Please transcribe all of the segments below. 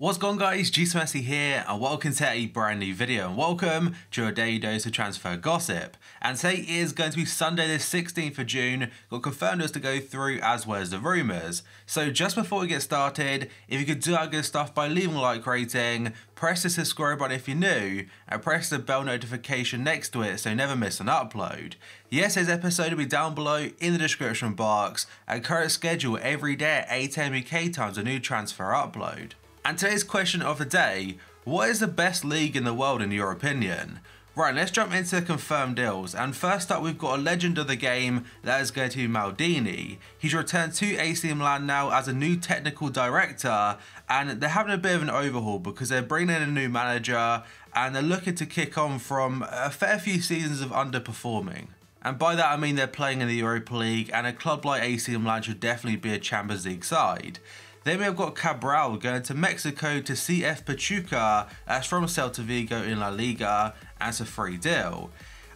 What's going on, guys? GSMessy here and welcome to a brand new video and welcome to your daily dose of transfer gossip. And today is going to be Sunday the 16th of June, got confirmed us to go through as well as the rumours. So just before we get started, if you could do our good stuff by leaving a like rating, press the subscribe button if you're new, and press the bell notification next to it so you never miss an upload. Yesterday's episode will be down below in the description box, and current schedule every day at 8 AM UK times a new transfer upload. And today's question of the day, what is the best league in the world in your opinion? Right, let's jump into the confirmed deals, and first up we've got a legend of the game, that is going to be Maldini. He's returned to AC Milan now as a new technical director, and they're having a bit of an overhaul because they're bringing in a new manager and they're looking to kick on from a fair few seasons of underperforming. And by that I mean they're playing in the Europa League, and a club like AC Milan should definitely be a Champions League side. Then we have got Cabral going to Mexico to CF Pachuca, that's from Celta Vigo in La Liga, and it's a free deal.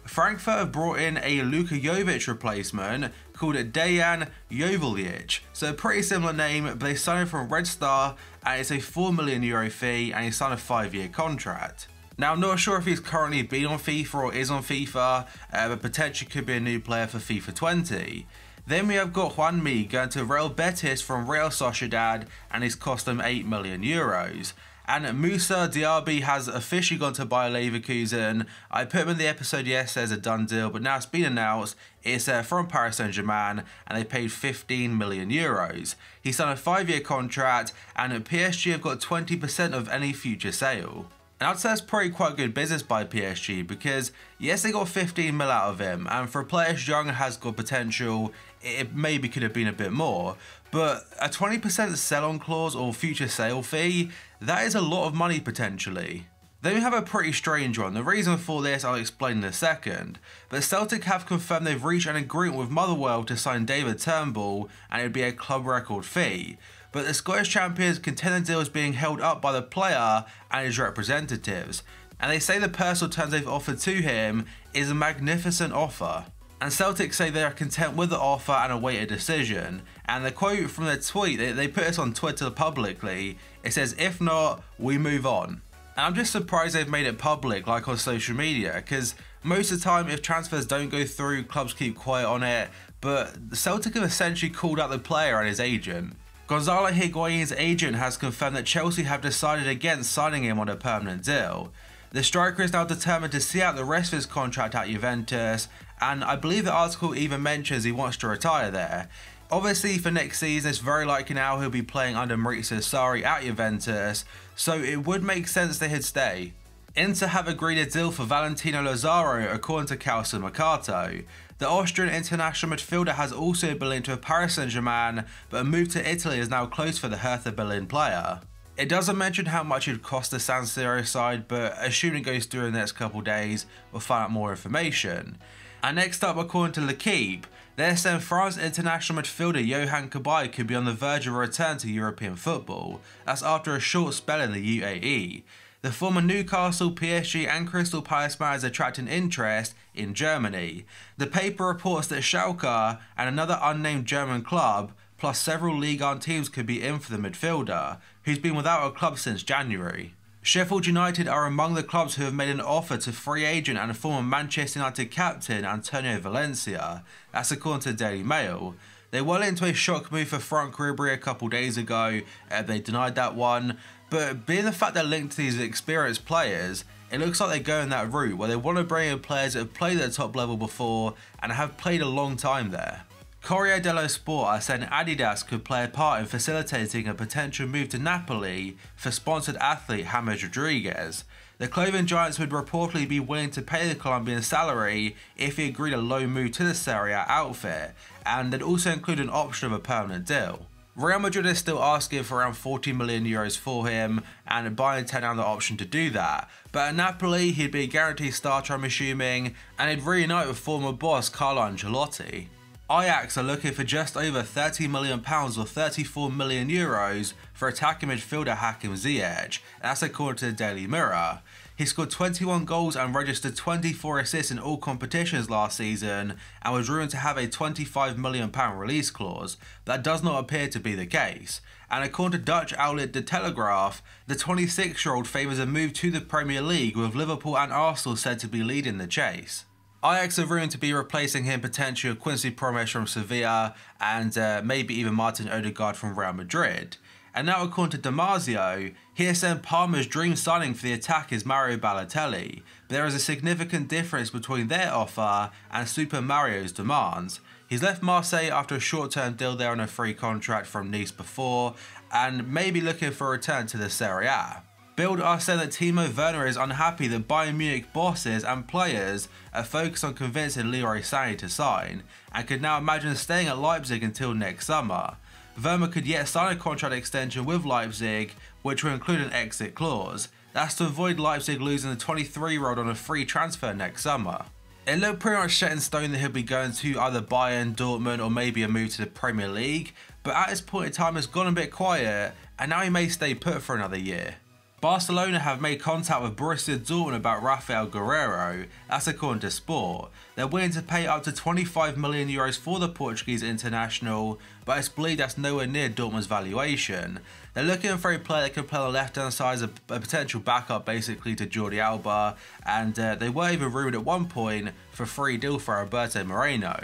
Frankfurt have brought in a Luka Jovic replacement called Dejan Joveljic. So a pretty similar name, but they signed him from Red Star and it's a €4 million fee and he signed a 5-year contract. Now I'm not sure if he's currently been on FIFA or is on FIFA, but potentially could be a new player for FIFA 20. Then we have got Juanmi going to Real Betis from Real Sociedad and he's cost them €8 million. And Musa Diaby has officially gone to Bayer Leverkusen. I put him in the episode yesterday as a done deal, but now it's been announced. It's from Paris Saint-Germain and they paid €15 million. He's signed a 5-year contract and PSG have got 20% of any future sale. And I'd say that's probably quite good business by PSG because yes, they got 15 mil out of him, and for a player as young and has got potential, it maybe could have been a bit more. But a 20% sell-on clause or future sale fee, that is a lot of money potentially. Then we have a pretty strange one. The reason for this I'll explain in a second. But Celtic have confirmed they've reached an agreement with Motherwell to sign David Turnbull and it would be a club record fee. But the Scottish champions contend the deal is being held up by the player and his representatives. And they say the personal terms they've offered to him is a magnificent offer. And Celtic say they are content with the offer and await a decision. And the quote from their tweet, they put this on Twitter publicly, it says, "If not, we move on." And I'm just surprised they've made it public like on social media, because most of the time if transfers don't go through, clubs keep quiet on it. But Celtic have essentially called out the player and his agent. Gonzalo Higuain's agent has confirmed that Chelsea have decided against signing him on a permanent deal. The striker is now determined to see out the rest of his contract at Juventus, and I believe the article even mentions he wants to retire there. Obviously for next season it's very likely now he'll be playing under Maurizio Sarri at Juventus, so it would make sense that he'd stay. Inter have agreed a deal for Valentino Lazaro according to Calcio Mercato. The Austrian international midfielder has also been linked with Paris Saint-Germain, but a move to Italy is now close for the Hertha Berlin player. It doesn't mention how much it would cost the San Siro side, but assuming it goes through in the next couple of days, we'll find out more information. And next up, according to L'Equipe, they're saying France international midfielder Yohan Cabaye could be on the verge of a return to European football. That's after a short spell in the UAE. The former Newcastle, PSG and Crystal Palace man is attracting interest in Germany. The paper reports that Schalke and another unnamed German club, plus several Ligue 1 teams could be in for the midfielder, who's been without a club since January. Sheffield United are among the clubs who have made an offer to free agent and former Manchester United captain Antonio Valencia. That's according to the Daily Mail. They were into a shock move for Franck Ribéry a couple days ago, they denied that one. But being the fact they're linked to these experienced players, it looks like they're going that route where they want to bring in players that have played at the top level before and have played a long time there. Corriere dello Sport are saying Adidas could play a part in facilitating a potential move to Napoli for sponsored athlete James Rodriguez. The clothing giants would reportedly be willing to pay the Colombian salary if he agreed a low move to the Serie A outfit, and they'd also include an option of a permanent deal. Real Madrid is still asking for around €40 million for him, and Bayern turn down the option to do that. But at Napoli, he'd be a guaranteed starter, I'm assuming, and he'd reunite with former boss Carlo Ancelotti. Ajax are looking for just over £30 million or 34 million euros for attacking midfielder Hakim Ziyech, and that's according to the Daily Mirror. He scored 21 goals and registered 24 assists in all competitions last season and was rumored to have a £25 million release clause, but that does not appear to be the case. And according to Dutch outlet De Telegraaf, the 26-year-old favours a move to the Premier League, with Liverpool and Arsenal said to be leading the chase. Ajax are rumored to be replacing him potentially with Quincy Promes from Sevilla and maybe even Martin Odegaard from Real Madrid. And now according to Damasio, HSM Parma's dream signing for the attack is Mario Balotelli, but there is a significant difference between their offer and Super Mario's demands. He's left Marseille after a short-term deal there on a free contract from Nice before, and may be looking for a return to the Serie A. Bild are saying that Timo Werner is unhappy that Bayern Munich bosses and players are focused on convincing Leroy Sané to sign, and could now imagine staying at Leipzig until next summer. Werner could yet sign a contract extension with Leipzig, which will include an exit clause. That's to avoid Leipzig losing the 23-year-old on a free transfer next summer. It looked pretty much set in stone that he'll be going to either Bayern, Dortmund, or maybe a move to the Premier League, but at this point in time it's gone a bit quiet, and now he may stay put for another year. Barcelona have made contact with Borussia Dortmund about Rafael Guerreiro, that's according to Sport. They're willing to pay up to 25 million euros for the Portuguese international, but it's believed that's nowhere near Dortmund's valuation. They're looking for a player that can play on the left hand side as a potential backup basically to Jordi Alba, and they were even rumoured at one point for a free deal for Alberto Moreno.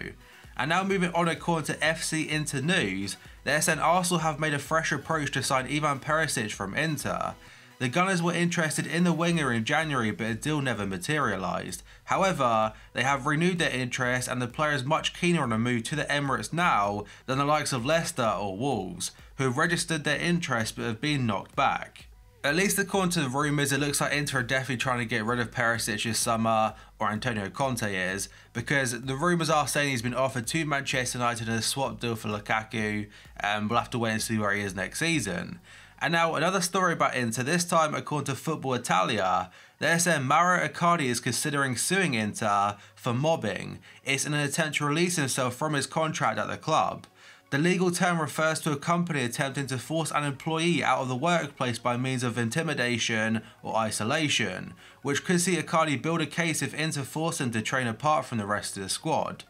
And now moving on, according to FC Inter News, they're saying Arsenal have made a fresh approach to sign Ivan Perisic from Inter. The Gunners were interested in the winger in January, but a deal never materialised. However, they have renewed their interest, and the player is much keener on a move to the Emirates now than the likes of Leicester or Wolves, who have registered their interest but have been knocked back. At least according to the rumours, it looks like Inter are definitely trying to get rid of Perisic this summer, or Antonio Conte is, because the rumours are saying he's been offered to Manchester United in a swap deal for Lukaku, and we'll have to wait and see where he is next season. And now another story about Inter, this time according to Football Italia, they're saying Mauro Icardi is considering suing Inter for mobbing. It's in an attempt to release himself from his contract at the club. The legal term refers to a company attempting to force an employee out of the workplace by means of intimidation or isolation, which could see Icardi build a case if Inter force him to train apart from the rest of the squad.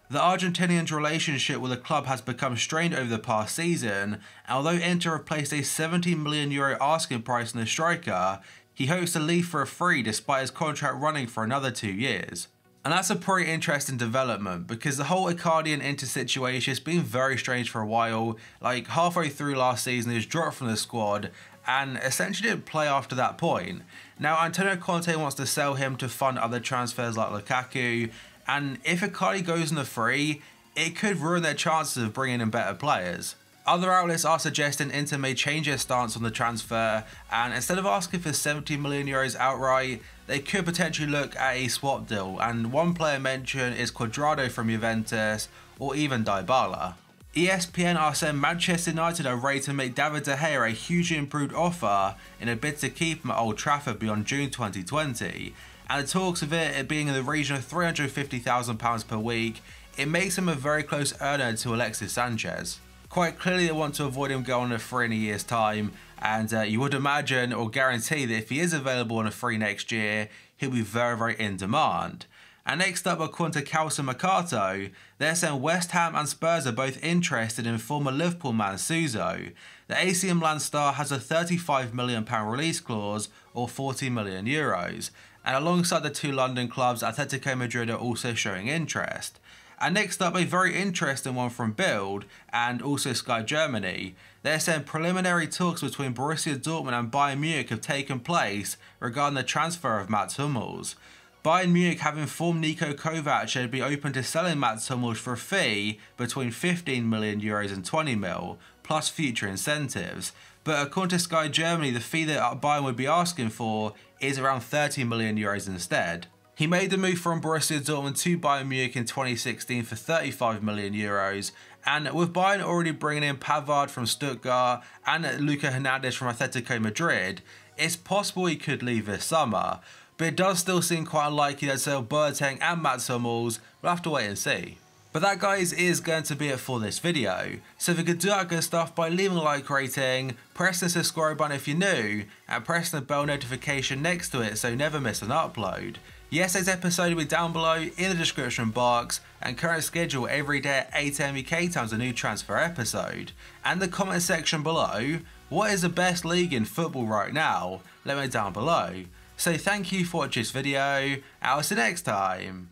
The Argentinian's relationship with the club has become strained over the past season, and although Inter have placed a €70 million asking price on the striker, he hopes to leave for a free despite his contract running for another 2 years. And that's a pretty interesting development, because the whole Icardi and Inter situation has been very strange for a while. Like halfway through last season he was dropped from the squad and essentially didn't play after that point. Now Antonio Conte wants to sell him to fund other transfers like Lukaku, and if Icardi goes on the free, it could ruin their chances of bringing in better players. Other outlets are suggesting Inter may change their stance on the transfer, and instead of asking for €70 million outright, they could potentially look at a swap deal, and one player mentioned is Cuadrado from Juventus, or even Dybala. ESPN are saying Manchester United are ready to make David De Gea a hugely improved offer in a bid to keep him at Old Trafford beyond June 2020. And the talks of it being in the region of £350,000 per week, it makes him a very close earner to Alexis Sanchez. Quite clearly they want to avoid him going on a free in a year's time, and you would imagine or guarantee that if he is available on a free next year, he'll be very in demand. And next up, according to Calcio Mercato, they're saying West Ham and Spurs are both interested in former Liverpool man Suso. The AC Milan star has a £35 million release clause, or €40 million. And alongside the two London clubs, Atletico Madrid are also showing interest. And next up, a very interesting one from Bild and also Sky Germany. They're saying preliminary talks between Borussia Dortmund and Bayern Munich have taken place regarding the transfer of Mats Hummels. Bayern Munich have informed Niko Kovac they'd be open to selling Mats Hummels for a fee between €15 million and €20 million, plus future incentives. But according to Sky Germany, the fee that Bayern would be asking for is around €30 million instead. He made the move from Borussia Dortmund to Bayern Munich in 2016 for €35 million, and with Bayern already bringing in Pavard from Stuttgart and Luka Hernandez from Atletico Madrid, it's possible he could leave this summer, but it does still seem quite unlikely that they'll Boateng and Mats Hummels. We'll have to wait and see. But that, guys, is going to be it for this video. So if you could do that good stuff by leaving a like rating, pressing the subscribe button if you're new, and pressing the bell notification next to it so you never miss an upload. Yesterday's episode will be down below in the description box, and current schedule every day at 8 AM UK time is a new transfer episode. And the comment section below, what is the best league in football right now? Let me know down below. So thank you for watching this video, and I'll see you next time.